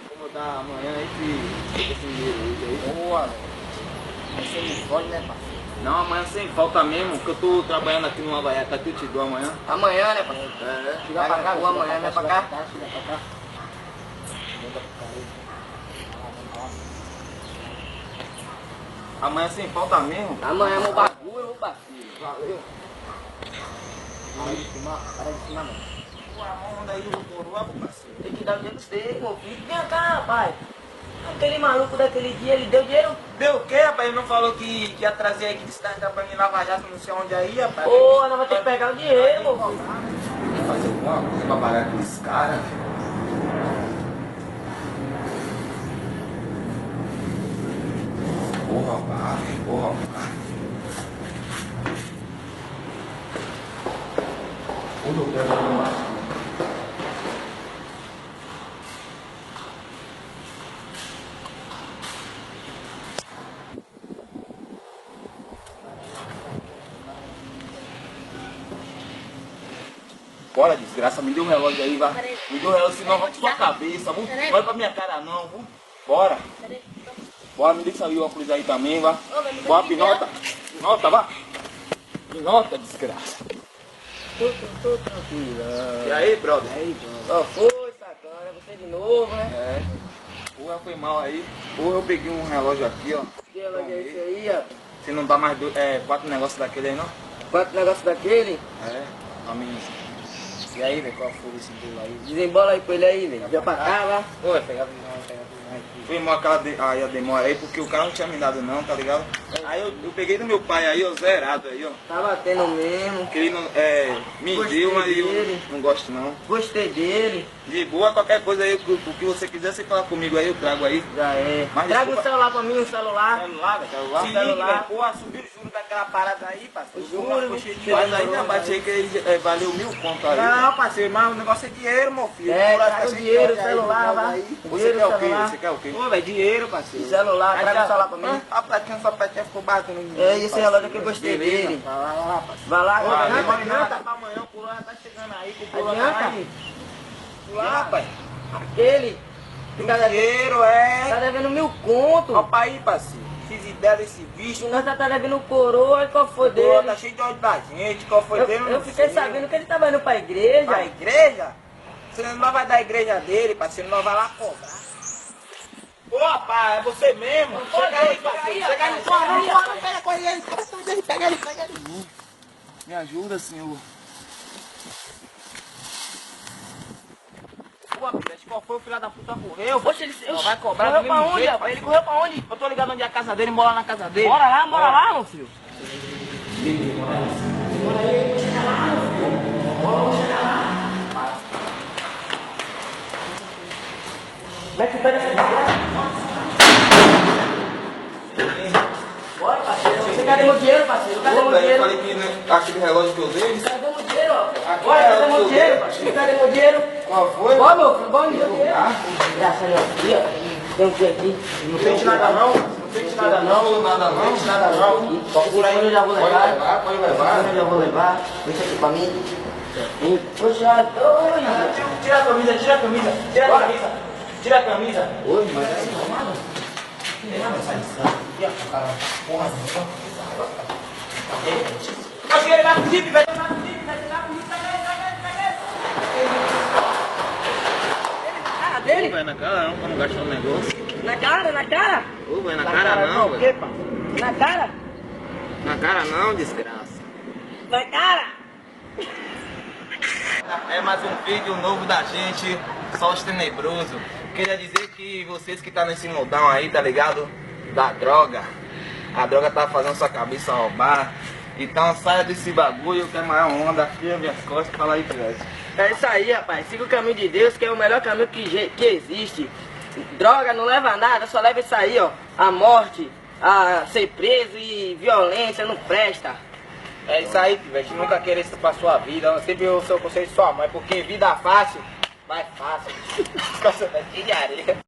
Incomodar amanhã esse dinheiro aí. Boa, você não pode, né, parceiro? Não, amanhã sem falta mesmo, que eu tô trabalhando aqui no Havaiaca, que eu te dou amanhã. Amanhã, né, parceiro? É. Chega pra cá, amanhã, né, pra cá? Chega pra cá. Amanhã sem falta mesmo? Amanhã é meu bagulho, meu parceiro. Valeu. Para de cima, não. A onda aí do coroa, meu parceiro. Tem que dar dinheiro pra você, meu filho. Vem cá, rapaz. Aquele maluco daquele dia, ele deu dinheiro? Deu o quê, rapaz? Ele não falou que ia trazer aí, que disse que pra mim Lava Jato, não sei onde aí, rapaz. Pô, nós vamos ter que pegar o dinheiro, meu filho. Tem que fazer alguma coisa pra pagar aqueles caras, filho. Porra, pá. Tudo que eu quero mais. Bora, desgraça, me dê um relógio aí, vai. Me dê um relógio, senão vai pra sua cabeça. Não vai pra minha cara, não. Bora. Bora, me deixa aí o óculos aí também, vai. Bora, pinota. Pinota, vai. Pinota, desgraça. Tô tranquilo. E aí, brother? E aí, brother? Só foi, sacana. É você de novo, né? É. Porra, foi mal aí. Porra, eu peguei um relógio aqui, ó. Que relógio é esse aí, ó? Você não dá mais 4 negócios daquele aí, não? 4 negócios daquele? É, a mim. E aí, velho, qual foi esse bolo aí? Desembola aí com ele aí, velho. Já pra cá, lá. Ô, pegar aqui. Foi mal a demora aí, porque o cara não tinha me dado não, tá ligado? Aí eu peguei do meu pai aí, ó, zerado aí, ó. Tá batendo mesmo. Que ele não, me deu, mas eu não gosto não. Gostei dele. De boa, qualquer coisa aí, o que você quiser, você fala comigo aí, eu trago aí. Já é. Mas traga o celular pra mim, o celular. Celular, velho. Se liga, velho. Porra, subiu o juro daquela parada aí, parceiro. Juro. Mas aí na bate aí que ele valeu 1000 conto aí. Não, parceiro, mas o negócio é dinheiro, meu filho. Traga o dinheiro, o celular, vai. Você quer o quê? Você quer o quê? Pô, velho, dinheiro, parceiro. Celular, traga o celular pra mim. A plaquinha, sua plaquinha ficou batendo em mim. É, esse relógio aqui eu gostei dele. Vai lá, parceiro. Vai lá, vai lá. Adianta pra amanhã, o pular tá chegando aí, que o pular tá aí. Pular, rapaz. Aquele. Dinheiro, tá devendo 1000 conto. Opa aí, parceiro. Fiz ideia desse bicho. Nós tá devendo coroa, qual foi dele? Tá cheio de ódio da gente, qual foi dele? Eu fiquei sabendo que ele tava indo pra igreja. Pra igreja? Você não vai dar a igreja dele, parceiro, não vai lá cobrar. Ô, rapaz, é você mesmo? Chega aí, parceiro. Chega aí, não pega com ele. Pega ele. Me ajuda, senhor. Qual foi o filho da puta correu? Poxa, ele vai cobrar. Correu pra onde, rapaz? Ele correu pra onde? Eu tô ligado onde é a casa dele, bora lá na casa dele. Bora lá, meu filho. Bora aí, chega lá, meu filho. Bora chegar lá. Vai que pega essa desgraça. Bora, parceiro. Você cadê meu dinheiro, parceiro? Cadê meu dinheiro? Eu falei que aquele relógio que eu dei. Cadê meu dinheiro, ó? Bora, cadê meu dinheiro, parceiro? Cadê meu dinheiro? Qual foi? Bora, meu filho, bora, meu dinheiro. Graças a Deus, aqui, ó. Tem um dia aqui. Não sente nada, não? Não sente nada, não? Não sente nada, não? Procura aí. Eu já vou levar. Pode levar. Eu já vou levar. Deixa aqui pra mim. Poxa, doido. Tira a camisa, tira a camisa. Tira a camisa. Tira a camisa. Oi, mas é assim, arrumado? Sai de cima. Aqui, ó, cara. Porra, acho que ele vai fugir, velho. Ele vai fugir, vai fugir. Dele? Vai na cara não, pra não gastar o negócio. Na cara? Vai na cara não, velho. O quê, pá? Na cara? Na cara não, desgraça. Na cara? É mais um vídeo novo da gente, Sol Tenebroso. Queria dizer que vocês que tá nesse modão aí, tá ligado? Da droga. A droga tá fazendo sua cabeça roubar. Então saia desse bagulho que é maior onda. Aqui as minhas costas, fala aí, velho. É isso aí, rapaz. Siga o caminho de Deus, que é o melhor caminho que existe. Droga não leva a nada, só leva isso aí, ó. A morte, a ser preso e violência, não presta. É isso aí, pivete. Nunca queira isso pra sua vida. Sempre o seu conselho de sua mãe, porque vida fácil, vai fácil. Nossa, de areia.